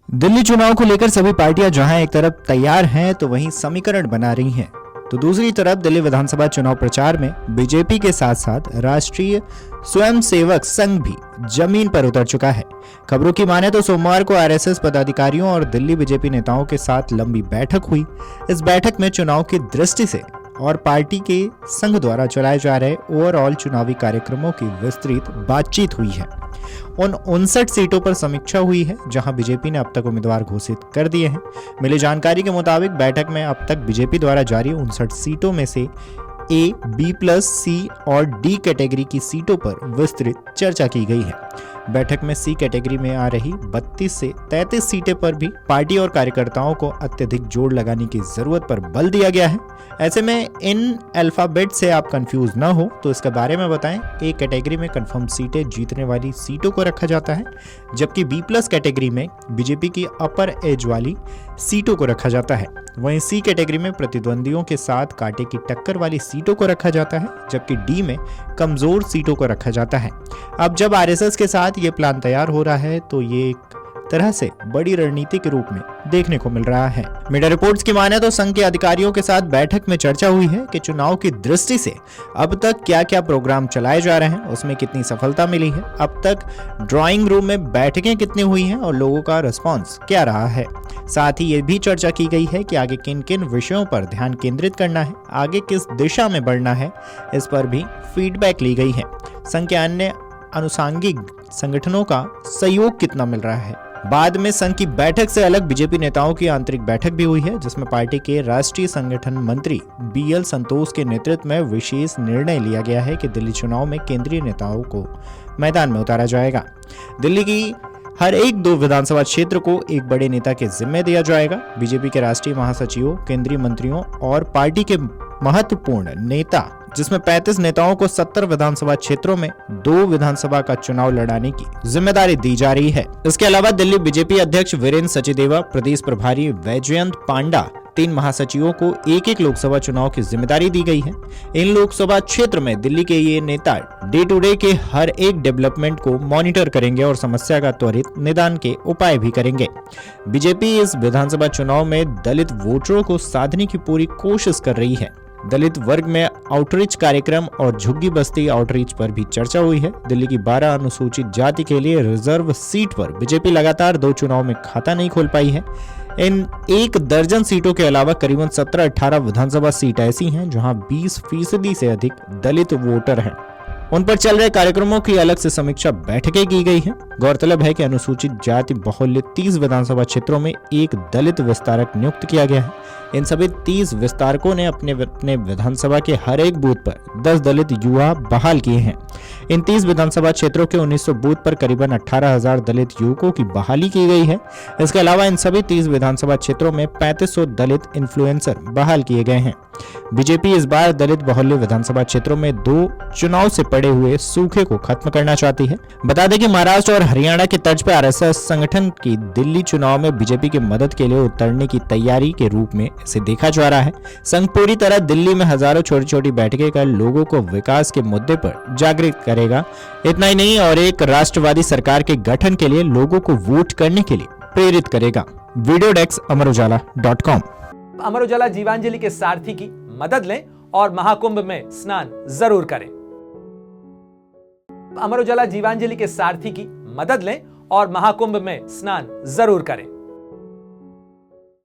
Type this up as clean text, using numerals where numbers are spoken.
दिल्ली चुनाव को लेकर सभी पार्टियां जहां एक तरफ तैयार हैं तो वहीं समीकरण बना रही हैं, तो दूसरी तरफ दिल्ली विधानसभा चुनाव प्रचार में बीजेपी के साथ साथ राष्ट्रीय स्वयंसेवक संघ भी जमीन पर उतर चुका है। खबरों की माने तो सोमवार को आरएसएस पदाधिकारियों और दिल्ली बीजेपी नेताओं के साथ लंबी बैठक हुई। इस बैठक में चुनाव की दृष्टि से और पार्टी के संघ द्वारा चलाए जा रहे ओवरऑल चुनावी कार्यक्रमों की विस्तृत बातचीत हुई है। उन 59 सीटों पर समीक्षा हुई है जहां बीजेपी ने अब तक उम्मीदवार घोषित कर दिए हैं। मिली जानकारी के मुताबिक बैठक में अब तक बीजेपी द्वारा जारी 59 सीटों में से ए, बी प्लस, सी और डी कैटेगरी की सीटों पर विस्तृत चर्चा की गई है। बैठक में सी कैटेगरी में आ रही 32 से 33 सीटें पर भी पार्टी और कार्यकर्ताओं को अत्यधिक जोर लगाने की जरूरत पर बल दिया गया है। ऐसे में इन अल्फाबेट से आप कंफ्यूज ना हो तो इसके बारे में बताएं। ए कैटेगरी में कंफर्म सीटें जीतने वाली सीटों को रखा जाता है, जबकि बी प्लस कैटेगरी में बीजेपी की अपर एज वाली सीटों को रखा जाता है। वहीं सी कैटेगरी में प्रतिद्वंदियों के साथ कांटे की टक्कर वाली सीटों को रखा जाता है, जबकि डी में कमजोर सीटों को रखा जाता है। अब जब आरएसएस के साथ ये प्लान तैयार हो रहा है तो ये एक तरह से बड़ी रणनीति के रूप में देखने को मिल रहा है। मीडिया रिपोर्ट्स की माने तो संघ के अधिकारियों के साथ बैठक में चर्चा हुई है कि चुनाव की दृष्टि से अब तक क्या क्या प्रोग्राम चलाए जा रहे हैं, उसमें कितनी सफलता मिली है, अब तक ड्राइंग रूम में बैठकें कितनी हुई हैं और लोगों का रिस्पॉन्स क्या रहा है। साथ ही ये भी चर्चा की गई है कि आगे किन किन विषयों पर ध्यान केंद्रित करना है, आगे किस दिशा में बढ़ना है, इस पर भी फीडबैक ली गई है। संघ के अन्य अनुषंगिक संगठनों का सहयोग कितना मिल रहा है। बाद में संघ की बैठक से अलग बीजेपी नेताओं की आंतरिक बैठक भी हुई है, जिसमें पार्टी के राष्ट्रीय संगठन मंत्री बीएल संतोष के नेतृत्व में विशेष निर्णय लिया गया है कि दिल्ली चुनाव में केंद्रीय नेताओं को मैदान में उतारा जाएगा। दिल्ली की हर एक 2 विधानसभा क्षेत्र को एक बड़े नेता के जिम्मे दिया जाएगा। बीजेपी के राष्ट्रीय महासचिवों, केंद्रीय मंत्रियों और पार्टी के महत्वपूर्ण नेता, जिसमें 35 नेताओं को 70 विधानसभा क्षेत्रों में 2 विधानसभा का चुनाव लड़ाने की जिम्मेदारी दी जा रही है। इसके अलावा दिल्ली बीजेपी अध्यक्ष वीरेंद्र सचदेवा, प्रदेश प्रभारी वैजयंत पांडा, 3 महासचिवों को एक लोकसभा चुनाव की जिम्मेदारी दी गई है। इन लोकसभा क्षेत्र में दिल्ली के ये नेता डे टू डे के हर एक डेवलपमेंट को मॉनिटर करेंगे और समस्या का त्वरित निदान के उपाय भी करेंगे। बीजेपी इस विधानसभा चुनाव में दलित वोटरों को साधने की पूरी कोशिश कर रही है। दलित वर्ग में आउटरीच कार्यक्रम और झुग्गी बस्ती आउटरीच पर भी चर्चा हुई है। दिल्ली की 12 अनुसूचित जाति के लिए रिजर्व सीट पर बीजेपी लगातार 2 चुनाव में खाता नहीं खोल पाई है। इन 1 दर्जन सीटों के अलावा करीबन 17-18 विधानसभा सीट ऐसी हैं जहां 20% से अधिक दलित वोटर हैं। उन पर चल रहे कार्यक्रमों की अलग से समीक्षा बैठकें की गई हैं। गौरतलब है कि अनुसूचित जाति बहुल्य 30 विधानसभा क्षेत्रों में 1 दलित विस्तारक नियुक्त किया गया है। इन सभी 30 विस्तारकों ने अपने विधानसभा के हर एक बूथ पर 10 दलित युवा बहाल किए हैं। इन 30 विधानसभा क्षेत्रों के 1900 बूथ पर करीबन 18,000 दलित युवकों की बहाली की गई है। इसके अलावा इन सभी 30 विधानसभा क्षेत्रों में 3500 दलित इन्फ्लुएंसर बहाल किए गए हैं। बीजेपी इस बार दलित बहुल्य विधानसभा क्षेत्रों में 2 चुनाव से पड़े हुए सूखे को खत्म करना चाहती है। बता दें कि महाराष्ट्र और हरियाणा की तर्ज पर आरएसएस संगठन की दिल्ली चुनाव में बीजेपी की मदद के लिए उतरने की तैयारी के रूप में इसे देखा जा रहा है। संघ पूरी तरह दिल्ली में हजारों छोटी छोटी बैठकें कर लोगों को विकास के मुद्दे पर जागृत करेगा। इतना ही नहीं, और एक राष्ट्रवादी सरकार के गठन के लिए लोगों को वोट करने के लिए प्रेरित करेगा। Video desk अमरउजाला.com। अमर उजाला जीवांजलि के सारथी की मदद लें और महाकुंभ में स्नान जरूर करें। अमर उजाला जीवांजलि के सारथी की मदद लें और महाकुंभ में स्नान जरूर करें।